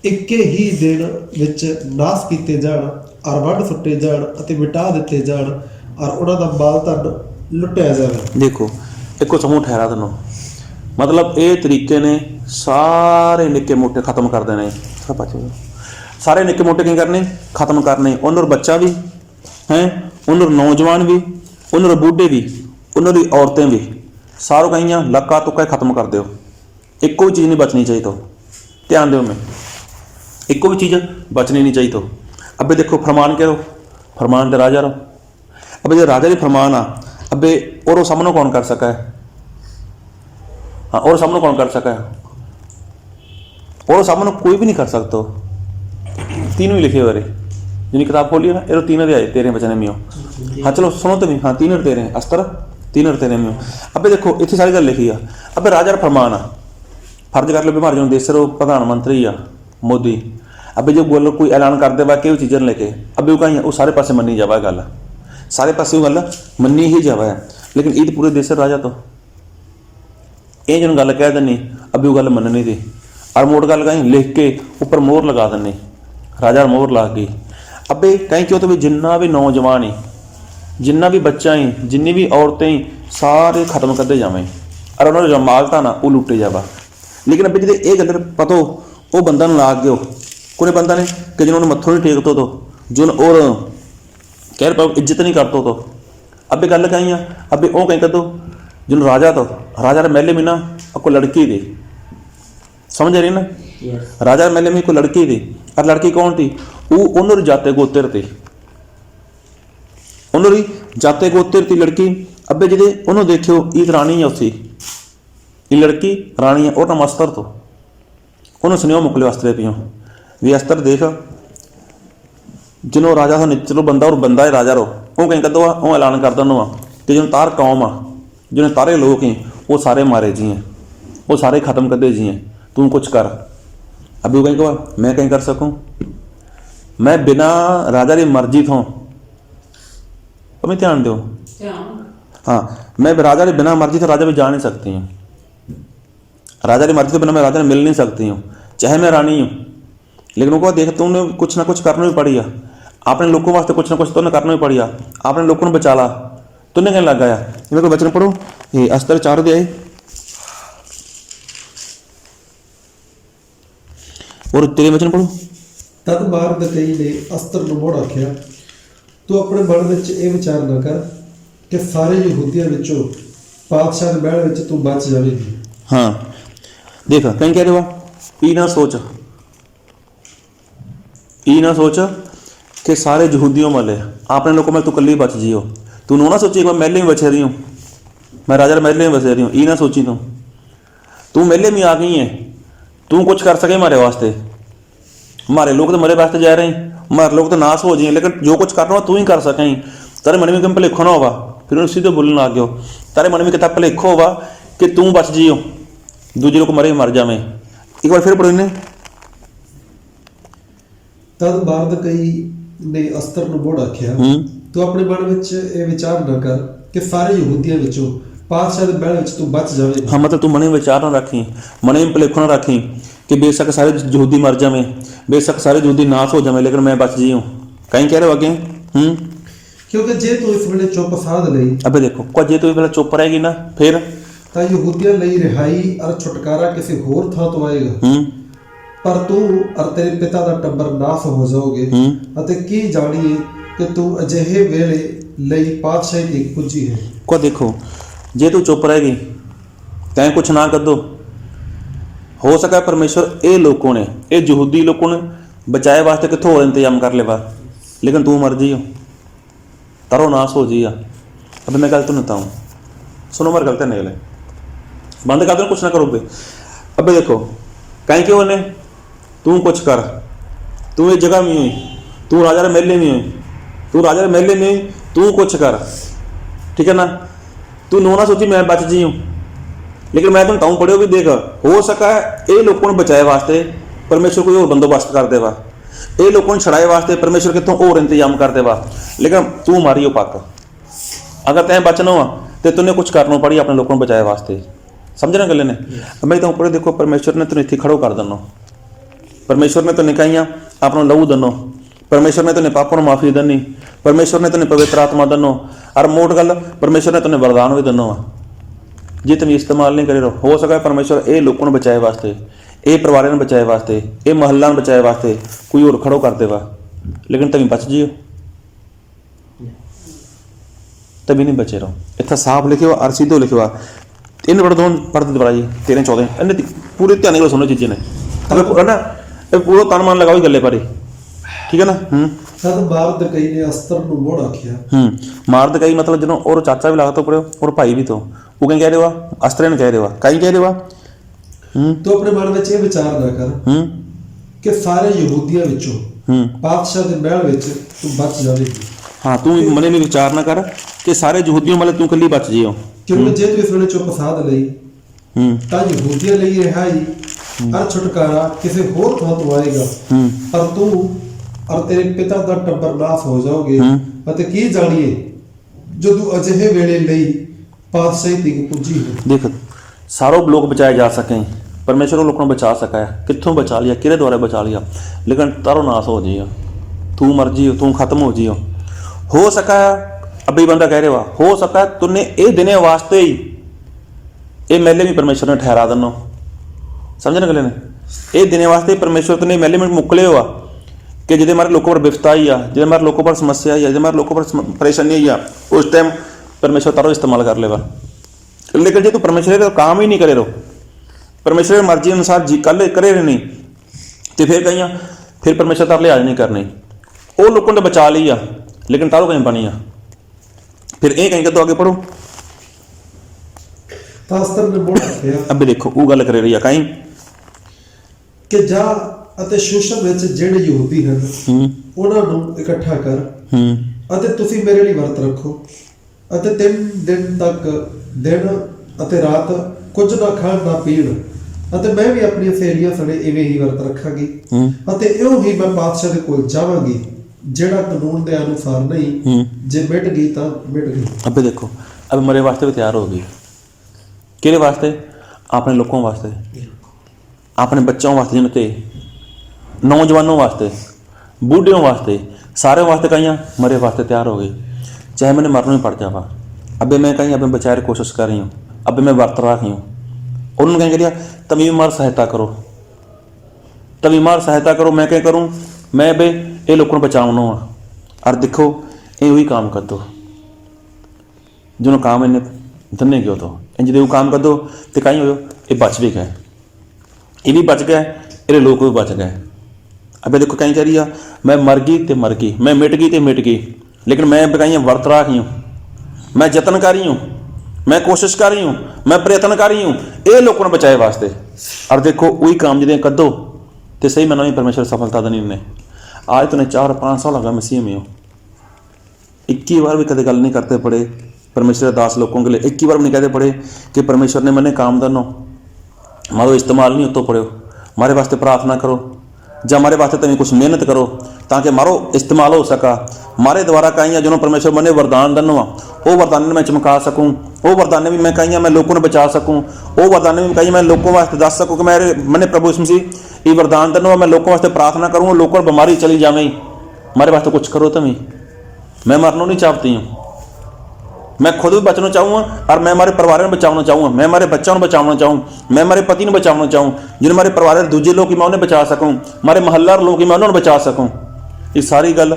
ਇੱਕੇ ਹੀ ਦਿਨ ਵਿੱਚ ਨਾਸ ਕੀਤੇ ਜਾਣ, ਔਰ ਵੱਢ ਸੁੱਟੇ ਜਾਣ ਅਤੇ ਮਿਟਾ ਦਿੱਤੇ ਜਾਣ, ਔਰ ਉਹਨਾਂ ਦਾ ਮਾਲ ਧਨ ਲੁੱਟਿਆ ਜਾਵੇ। देखो एको समूह ठहरा तेनों, मतलब ये तरीके ने सारे निक्के मोटे खत्म कर देने, सारे निक्के मोटे की करने खत्म करने, उन्होंने बच्चा भी हैं, उन्होंने नौजवान भी, उन्होंने बूढ़े भी, उन्होंने औरतें भी, सारों कहीं लक्का तुक्का खत्म कर दो। एको भी चीज़ नहीं बचनी चाहिए, तो ध्यान दो, मैं एको भी चीज़ बचनी नहीं चाहिए। तो अबे देखो फरमान करो, फरमान दे राजा रो, अब जो राजा की फरमान आ, अबे और वो सामने कौन कर सका है? हाँ, और सामने कौन कर सका है? और सामने कोई भी नहीं कर सकता। तीनों ही लिखे हुए जिनकी किताब खोली ना, ये 3 अध्याय 13 वचन में हो। हाँ चलो सुनो तो भी, हाँ 3 और 13 अस्तर 3 और 13 में हो। अबे देखो इतनी सारी गल लिखी है। अबे राजा फरमान आ, फर्ज कर लो बीमार जो देश रो प्रधानमंत्री आ मोदी, अबे जो बोलो कोई ऐलान कर दे कि चीज़ें लेके, अबे वो कहीं वो सारे पासे मनी जावा गल, सारे पासे वो गल मनी ही जावा है। लेकिन ईद पूरे देश राजा तो ये जो गल कह देनी, अभी वो गल मननी थी, और मोट गल कहीं लिख के ऊपर मोहर लगा देनी, राजा मोहर लग गई। अबे कहीं क्यों तो भी जिन्ना भी नौजवान ही, जिन्ना भी बच्चा ही, जिन्नी भी औरतें ही, सारे खत्म करते जावें, और उन्होंने जो माल था ना वो लुटे जावा। लेकिन अभी जो ये गल पता हो वो बंदा लाग गयो, कोई बंदा ने कि जिन्होंने मत्थों नहीं टेकते तो जो और कह पाओ इज्जत नहीं करते तो। अबे गल कहीं अबे वो कहीं कर दो जिन राजा तो राजा मेले में ना कोई लड़की थी, समझ रही ना, राजा मेले में कोई लड़की थी, और लड़की कौन थी? वो उन्होंने जाते गोतिर थी, उन्होंने जाते गोतिर थी लड़की। अबे जिदे उन्होंने देखियो ईद रानी है उसी, ये लड़की रानी है और नाम अस्तर तो उन्होंने सुनियो मुकले अस्त्रे पियो भी अस्तर देख जिन्हों राजा था चलो बंदा और बंदा है राजा रो, वो कहीं कदों वो ऐलान कर देना कि जो तार कौम आ, जिन्हें तारे लोग हैं वो सारे मारे जी हैं, वो सारे खत्म कर दे जी हैं, तू कुछ कर। अभी वो कहीं कहा मैं कहीं कर सकूं? मैं बिना राजा की मर्जी थो, तुम्हें ध्यान दो, हाँ मैं राजा के बिना मर्जी तो राजा भी जा नहीं सकती हूँ, राजा की मर्जी तो बिना मैं राजा ने मिल नहीं सकती हूँ, चाहे मैं रानी हूँ। लेकिन वो देख तुमने कुछ ना कुछ करना भी पड़ी है। अपने लोगों वास्ते कुछ ना कुछ तो करना ही पड़िया, अपने लोगों को बचा ला। तुमने कहने लग गया इन्हें कोई वचन पढ़ो, ये अस्तर 4 दे और तेरे वचन पढ़ो। तद मारदकई ने अस्तर ਨੂੰ ਮੋੜ ਆਖਿਆ, ਤੂੰ ਆਪਣੇ ਮਨ ਵਿੱਚ ਇਹ ਵਿਚਾਰ ਨਾ ਕਰ ਕਿ ਸਾਰੇ ਯਹੂਦੀਆਂ ਵਿੱਚੋਂ ਪਾਤਸ਼ਾਹ ਦੇ ਮਹਿਲ ਵਿੱਚ ਤੂੰ ਬਚ ਜਾਵੇਂਗੀ। हाँ देख कहीं कह रहे हो, ई ना सोच कि सारे यहूदियों वाले अपने लोगों में तू कली बच जियो। तू ना सोची मैं महले में बचे रही हूँ, मैं राजा महले में बसे रही हूँ। ई ना सोची तू महले में आ गई है, तू कुछ कर सके हमारे वास्ते। हमारे लोग तो मरे वास्ते जा रहे हैं, हमारे लोग तो नाश हो जाए, लेकिन जो कुछ करना हो तू ही कर सकें। तेरे मन में कम भलेखो ना होगा, फिर उन्हें सीधे बोलने लग गयो। तेरे मन में कितना भलेखो होगा कि तू बच जियो, दूजे लोग मरे मर जावे। एक बार फिर पढ़ो इन्हें। ਤਦ ਮਾਰਦਕਈ ਨੇ ਅਸਤਰ ਨੂੰ ਮੋੜ ਆਖਿਆ, ਤੂੰ ਆਪਣੇ ਮਨ ਵਿੱਚ ਇਹ ਵਿਚਾਰ ਨਾ ਕਰ ਕਿ ਸਾਰੇ ਯਹੂਦੀਆਂ ਵਿੱਚੋਂ ਪਾਤਸ਼ਾਹ ਦੇ ਮਹਿਲ ਵਿੱਚ ਤੂੰ ਬਚ ਜਾਵੇਂਗੀ। हाँ मतलब तू मन में विचार ना रखी, मन में भलेखो ना रखी कि बेशक सारे यहूदी मर जावे, बेशक सारे यहूदी नाश हो जावे, लेकिन मैं बच जी हूँ। कहीं कह रहे हो आगे ਕਿਉਂਕਿ ਜੇ ਤੂੰ ਇਸ ਵੇਲੇ ਚੁੱਪ ਸਾਧ ਲਈ, अबे देखो को जे तू इस वेले चुप रहेगी ना, फिर ਤਾਂ ਯਹੂਦੀਆਂ ਲਈ ਰਿਹਾਈ ਅਰ ਛੁਟਕਾਰਾ ਕਿਸੇ ਹੋਰ ਥਾਂ ਤੋਂ ਆਏਗਾ। ਪਰ ਤੂੰ ਅਰ ਤੇਰੇ ਪਿਤਾ ਦਾ ਟੱਬਰ ਨਾਸ ਹੋ ਜਾਓਗੇ। ਅਤੇ ਕੀ ਜਾਣੀਏ ਕਿ ਤੂੰ ਅਜਿਹੇ ਵੇਲੇ ਲਈ ਪਾਤਸ਼ਾਹੀ ਦੀ ਪੁੱਜੀ ਹੈ। को देखो जे तू चुप रहेगी, तैं कुछ ना कर दो, हो सका परमेश्वर ये लोगों ने, ये यहूदी लोगों ने बचाए वास्ते कितों और इंतजाम कर लेवा, लेकिन तू मर जी हो, तारो नाश हो जी। अब मैं गलत नहीं हूँ, सुनो मेरी गलती नहीं ले, बंद कर दो, कुछ ना करोगे। अब देखो कहीं क्यों ने तू कुछ कर, तू इस जगह में हुई, तू राजा रे महले में हुई, तू राजा रे महले में हुई, तू कुछ कर, ठीक है ना। तू ना सोची मैं बच जी हूँ, लेकिन मैं तुम ताऊं पढ़ियो भी देख, हो सका ये लोगों को बचाए वास्ते परमेश्वर कोई और बंदोबस्त कर देवा, ये लोगों को छड़ाए वास्ते परमेश्वर कितों और इंतजाम कर देवा, लेकिन तू मारियो पक। अगर तैं बचना हो तो तुमने कुछ करना पड़ी अपने लोगों को बचाए वास्ते, समझना गले ने। मैं तो पढ़े देखो परमेश्वर ने तुम इतने खड़ो कर देना, परमेश्वर ने तुमने कहीं अपना लहू दनो, परमेश्वर ने तुमने पापों माफ़ी दनी, परमेश्वर ने तुमने पवित्र आत्मा दनो, और मोट गल परमेश्वर ने तुमने वरदान भी दनो। जे तुम इस्तेमाल नहीं करे हो सका परमेश्वर ये लोगों को बचाए वास्ते, ये परिवार ने बचाए वास्ते, ये महल्ला ने बचाए वास्ते कोई और खड़ो कर देवा, लेकिन तुम बच जियो, तभी नहीं बचे रहो। इतना साफ लिखे हुआ और सीधो लिखे हुआ, इन पढ़ दो, पढ़ दो जी 13-14 इन्हें पूरे ध्यान को सुनो चीजें ने ना, पूरा तन मन लगाओ गले पर, ठीक है ना। तद मारदकई ने अस्तर ਨੂੰ ਮੋੜ ਆਖਿਆ। मारदकई मतलब जो और चाचा भी लगा तो पड़े और भाई भी तो वो कहीं कह रहे हो, अस्त्र ने कह रहे हो, कहीं कह रहे हो। ਤੂੰ ਆਪਣੇ ਮਨ ਵਿੱਚ ਇਹ ਵਿਚਾਰ ਨਾ ਕਰ ਕਿ ਸਾਰੇ ਯਹੂਦੀਆਂ ਵਿੱਚੋਂ ਪਾਤਸ਼ਾਹ ਦੇ ਮਹਿਲ ਵਿੱਚ ਤੂੰ ਬਚ ਜਾਵੇਂਗੀ। हाँ तू मन में विचार ना कर कि सारे यहूदियों वाले तू कली बच जियो, ਕਿਉਂਕਿ ਜੇ ਤੂੰ ਇਸ ਵੇਲੇ ਚੁੱਪ ਸਾਧ ਲਈ ਤਾਂ ਯਹੂਦੀਆਂ ਲਈ ਰਿਹਾਈ ਅਰ ਛੁਟਕਾਰਾ ਕਿਸੇ ਹੋਰ ਥਾਂ ਤੋਂ ਆਏਗਾ। ਪਰ ਤੂੰ ਔਰ ਤੇਰੇ ਪਿਤਾ ਦਾ ਟੱਬਰ ਨਾਸ ਹੋ ਜਾਓਗੇ। ਅਤੇ ਕੀ ਜਾਣੀਏ ਜਦੋਂ ਅਜਿਹੇ ਵੇਲੇ ਲਈ ਪਾਤਸ਼ਾਹੀ ਦੀ ਪੁੱਜੀ ਹੈ। देख सारों लोग बचाए जा सकें, परमेश्वर लोगों को बचा सका है, कितों बचा लिया, किरे द्वारा बचा लिया, लेकिन तारो नाश हो जियो, तू मर जियो, तू खत्म हो जियो। हो सका अभी बंदा कह रहे हो सका तुमने ये दिन वास्ते ही ये मेले में परमेश्वर ने ठहरा देना, समझने गले ने। ये दिन वास्ते परमेश्वर तुमने मेले में मुकले हुआ कि जिदे हमारे लोगों पर विपता आई आ, जिदे हमारे लोगों पर समस्या आई आ, जिदे हमारे लोगों पर परेशानी आई आ, उस टाइम परमेश्वर तारो इस्तेमाल कर लेगा। लेकिन जो तू परमेश्वर का काम ही नहीं करे रहो, परमेश्वर की मर्जी अनुसार जी कल करे नहीं, तो फिर कहीं फिर परमेश्वर तार लिहाज नहीं करनी। वो लोगों ने बचा ली आ, लेकिन तारो कहीं बनी आ, फिर ये कहीं तो आगे पढ़ो। ਤਾਂ ਅਸਤਰ ਨੇ ਮੋੜ ਆਖਿਆ। अब देखो वो गल करे रही है कहीं ਕਿ ਜਾ ਅਤੇ ਸ਼ੂਸ਼ਨ ਵਿੱਚ ਜਿਹੜੇ ਯਹੂਦੀ ਹਨ ਉਹਨਾਂ ਨੂੰ ਇਕੱਠਾ ਕਰ ਅਤੇ ਤੁਸੀਂ ਮੇਰੇ ਲਈ ਵਰਤ ਰੱਖੋ ਅਤੇ 3 ਦਿਨ ਤੱਕ ਦਿਨ ਅਤੇ ਰਾਤ ਕੁਝ ਨਾ ਖਾਣ ਨਾ ਪੀਣ ਅਤੇ ਮੈਂ ਵੀ ਆਪਣੀਆਂ ਸਹੇਲੀਆਂ ਸਣੇ ਇਵੇਂ ਹੀ ਵਰਤ ਰੱਖਾਂਗੀ ਅਤੇ ਇਉਂ ਹੀ ਮੈਂ ਪਾਤਸ਼ਾਹ ਦੇ ਕੋਲ ਜਾਵਾਂਗੀ ਜਿਹੜਾ ਕਾਨੂੰਨ ਦੇ ਅਨੁਸਾਰ ਨਹੀਂ ਜੇ ਮਿਟ गई ਤਾਂ मिट गई। अब देखो अब मेरे वास्ते भी तैयार हो गई, किहदे वास्ते? अपने लोगों वास्ते, अपने बच्चों वास्ते, जिनके नौजवानों वास्ते, बूढ़ियों वास्ते, सारे वास्ते कहीं मरे वास्ते तैयार हो गई, चाहे मैंने मरना ही पड़ जावा। अबे मैं कहीं अबे बचाए की कोशिश कर रही हूँ, अबे मैं वर्त रही हूँ। उन्होंने कहीं करिया तभी मार सहायता करो, तभी मार सहायता करो। मैं क्या करूँ, मैं बे ये लोगों को बचाना वा। और देखो ये वही काम कर दो जो काम इन्हें धन्ने गयो, तो इंज वो काम कर दो तो कहीं हो ये बच भी गए, ये भी बच गए, ये लोग भी बच गए। अबे देखो कहीं कह रही है मैं मर गई तो मर गई, मैं मिट गई तो मिट गई, लेकिन मैं कहीं वर्त रही हूँ, मैं जतन कर रही हूँ, मैं कोशिश कर रही हूँ, मैं प्रयत्न कर रही हूँ ये लोगों ने बचाए वास्ते। और देखो वही काम जो कर दो तो सही मैंने भी परमेश्वर सफलता देनी ने। आज तो 4-5 साल हो गया मसीह में हो, 21 बार भी कभी गल नहीं करते पड़े परमेश्वर दास लोगों के लिए, 21 बार भी नहीं कहते पड़े कि परमेश्वर ने मैंने काम दनो मारो इस्तेमाल नहीं होतो पड़ो, हमारे वास्ते प्रार्थना करो ਜਾਂ हमारे वास्ते तुम्हें कुछ मेहनत करो ताकि मारो इस्तेमाल हो सका। हमारे द्वारा कहीं जिन्होंने परमेश्वर मैंने वरदान दनो वो वरदान मैं चमका सकूँ, वो वरदान भी मैं कहीं मैं लोगों को बचा सकूँ, वो वरदान भी कहीं मैं लोगों वास्ते दस सकूँ कि मैंने प्रभु यीशु मसीह ये वरदान दनो, मैं लोगों वास्ते प्रार्थना करूँ, लोगों को बीमारी चली जावे, हमारे वास्ते कुछ करो तुम्हें। मैं मरना नहीं चाहती हूँ, मैं खुद भी बचना चाहूँगा और मैं हमारे परिवार में बचाना चाहूँगा, मैं हमारे बच्चों को बचाना चाहूँ, मैं हमारे पति ने बचाना चाहूँ, जिन्हें हमारे परिवार दूजे लोग की मैं उन्हें बचा सकूँ, हमारे महल्ला लोग की मैं उन्होंने बचा सकूँ। ये सारी गल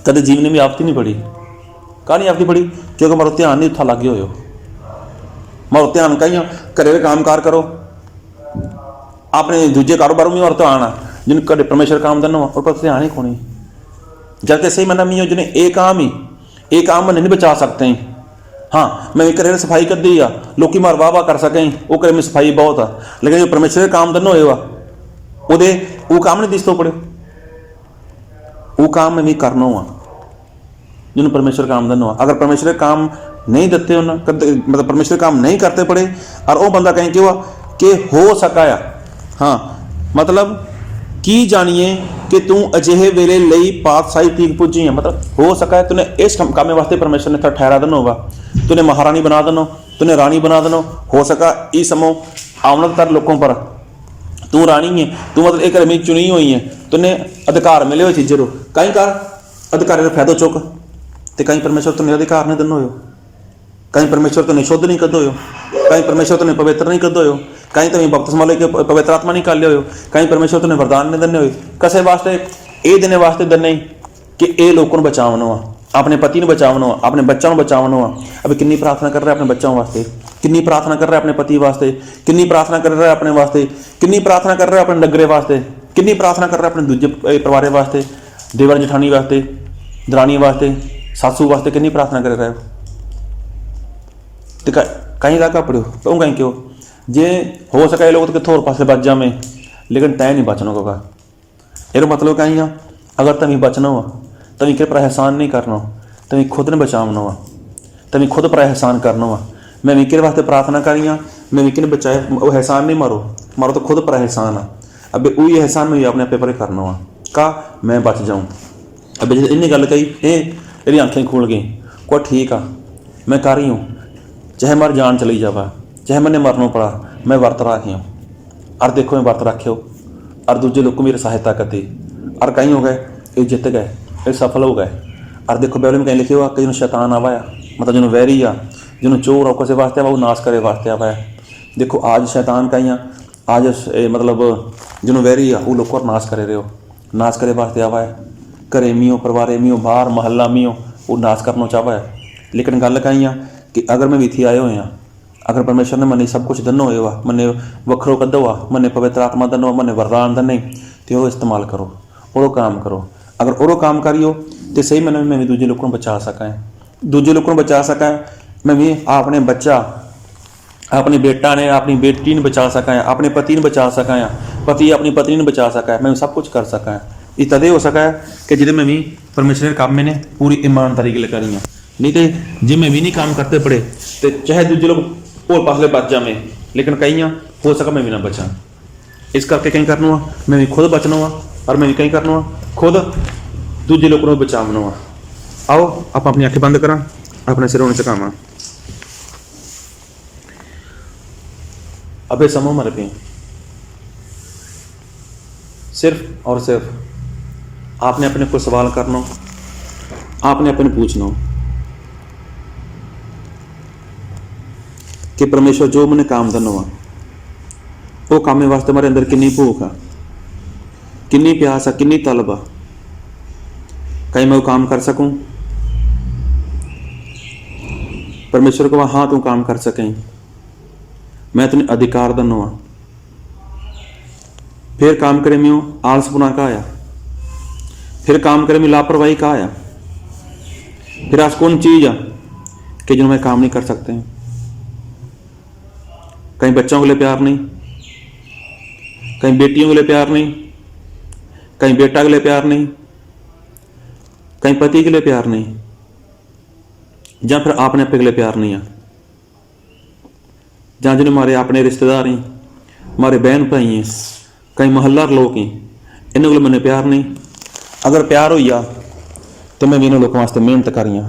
कद जीवन में आपती नहीं पड़ी, कहा नहीं आपती पड़ी क्योंकि मारो ध्यान नहीं उत्था लगे हो, मारो ध्यान कहीं घरे काम कार करो, अपने दूजे कारोबार में और ध्यान आ जिन कदे परमेश्वर काम देना और पर ध्यान ही खोनी। जबकि सही मैंने मी हो जिन्हें एक काम में नहीं बचा सकते हैं। हाँ मैं करे सफाई कर दी लोग मार वाह वाह कर सकें, वो करे में सफाई बहुत है, लेकिन जो परमेश्वर काम दनो होए वो काम नहीं दिसतो पड़े, वो काम में भी करना हुआ जिन्होंने परमेश्वर काम दनो। अगर परमेश्वर काम नहीं देते मतलब परमेश्वर काम नहीं करते पड़े और वो बंदा कहीं क्यों कि हो सकाया, हाँ मतलब की जानिए कि तू अजिहे वेले लई पातशाही तीक पुजी है, मतलब हो सका है तूने इस काम वास्ते परमेश्वर ने ठहरा देना होगा, तूने महारानी बना देना, तूने रानी बना देना, हो सका इस समय आमनत कर लोगों पर तू रानी है, तू मतलब एक रमी चुनी हुई है, तूने अधिकार मिले हुए चीज़ें रो कहीं कर अधिकार फायदा चुक, तो कहीं परमेश्वर तुमने अधिकार नहीं देना हो, कहीं परमेश्वर तुमने शुद्ध नहीं कर दो, कहीं परमेश्वर तुमने पवित्र नहीं कर दो, कहीं तुम्हें बपतिस्मा लेके पवित्र आत्मा नहीं कर लियो, कहीं परमेश्वर तुमने वरदान नहीं देने हो, कसे वास्ते ये देने वास्ते देने कि ये लोगों को बचावना वा, अपने पति ने बचावना वा, अपने बच्चों को बचावना वा। अभी कितनी प्रार्थना कर रहे हैं अपने बच्चों वास्ते, कितनी प्रार्थना कर रहे हैं अपने पति वास्ते, कितनी प्रार्थना कर रहे हैं अपने वास्ते, कितनी प्रार्थना कर रहे हैं अपने नगरे वास्ते, कितनी प्रार्थना कर रहे हैं अपने दूजे परिवार वास्ते, देवर जठानी वास्ते, दरानी वास्ते, सासू वास्ते कितनी प्रार्थना कर रहे हो। तो कहीं ला पड़ो तो कहीं क्यों जे हो सके लोग तो कितों होर पासे बच जावे, लेकिन तय नहीं बचना होगा। ये मतलब कहीं अगर तुम्हें बचना हो तुम्हें कि पर एहसान नहीं करना, तुम्हें खुद ने बचावना वा, तुम्हें खुद पर एहसान करना वा। मैं विके वास्ते प्रार्थना करी मैं विके ने बचाए, वो एहसान नहीं मारो तो खुद पर एहसान आ। अब वही एहसान में अपने आपे पर करना वा का मैं बच जाऊँ। अब इन्हें गल कही मेरी आंखें खुल गई को ठीक आ मैं कर रही हूँ, चाहे मर जान चली जावा, चाहे मैंने मरना पड़ा, मैं वर्त रखी हूँ। और देखो मैं वर्त रखे हो और दूजे लोग को मेरी सहायता करती और कहीं हो गए ये जीत गए, ये सफल हो गए। और देखो बाइबल में कहीं लिखे हुआ कि शैतान आवाया मतलब जिन्होंने वैरी आ जिन्होंने चोर और किसी वास्ते आवा वो नाश करे वास्ते आवाया। देखो आज शैतान कहीं आज मतलब जिन्होंने वैरी आ वो लोग को नाश करे रहे हो, नाश करे वास्ते आवाया, घरे मीओ परिवारे मीओ बाहर महल्ला मीओ वो नाश करना चाहवा है। लेकिन गल कहीं कि अगर मैं विथी आए हुए अगर परमेश्वर ने मने सब कुछ दनो हुआ, मने वखरो कदो हुआ, मने पवित्र आत्मा दनो, मने वरदान दने, तो वो इस्तेमाल करो और काम करो। अगर और काम करियो तो सही मैं भी दूजे लोगों को बचा सका है, दूजे लोगों को बचा सका है। मैं भी अपने बच्चा अपने बेटा ने अपनी बेटी ने बचा सका है, अपने पति ने बचा सका है, पति अपनी पत्नी ने बचा सका है, मैं सब कुछ कर सका है। ये तदे हो सका है कि जिसे मैं भी परमेश्वर के काम मैंने पूरी ईमानदारी के लिए करी है। नहीं तो जे मैं भी नहीं काम करते पड़े तो चाहे दूजे लोग और पासले बच जावे, लेकिन कहीं हो सका मैं भी ना बचा। इस करके कहीं करना हुआ मैं भी खुद बचना हुआ और मैं भी कहीं करना हुआ खुद दूजे लोगों को बचावना हुआ। आओ आप अपनी अखें बंद करा, अपने सिरों ने चकावा। अबे समो मर पे सिर्फ और सिर्फ आपने अपने को सवाल करना, आपने अपने पूछना कि परमेश्वर जो मैंने काम देना वा वो कामे वास्ते मेरे अंदर किन्नी भूख आ, किन्नी प्यास आ, किन्नी तलब आ, कहीं मैं वो काम कर सकूं। परमेश्वर को हाँ तू काम कर सकें, मैं तेने अधिकार देना वा। फिर काम करे में आलसपुना का आया, फिर काम करे में लापरवाही का आया, फिर आज कौन चीज आ कि जिन्होंने काम नहीं कर सकते हैं। कहीं बच्चों के लिए प्यार नहीं, कहीं बेटियों के लिए प्यार नहीं, कहीं बेटा के लिए प्यार नहीं, कहीं पति के लिए प्यार नहीं, या फिर आपने अपने के लिए प्यार नहीं है, जहाँ जिन्हें हमारे अपने रिश्तेदार हैं, हमारे बहन भाई हैं, कहीं मोहल्ला लोग हैं, इन्हों को मैंने प्यार नहीं। अगर प्यार हो या तो मैं भी इन्होंने लोगों वास्ते मेहनत करी,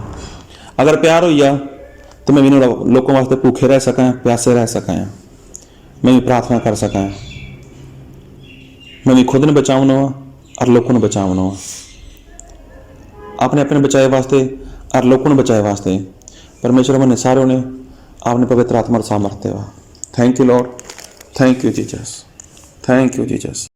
अगर प्यार हो या तो मैं भी इन्होंने लोगों वास्ते भूखे रह सकें, प्यासे रह सकें, मैं भी प्रार्थना कर सकें, मैं भी खुद ने बचावना और लोगों ने बचावना, आपने अपने बचाए वास्ते और लोगों ने बचाए वास्ते परमेश्वर मैंने सारों ने आपने पवित्र आत्मा सामर्थ्य। Thank you Lord, thank you Jesus, thank you Jesus.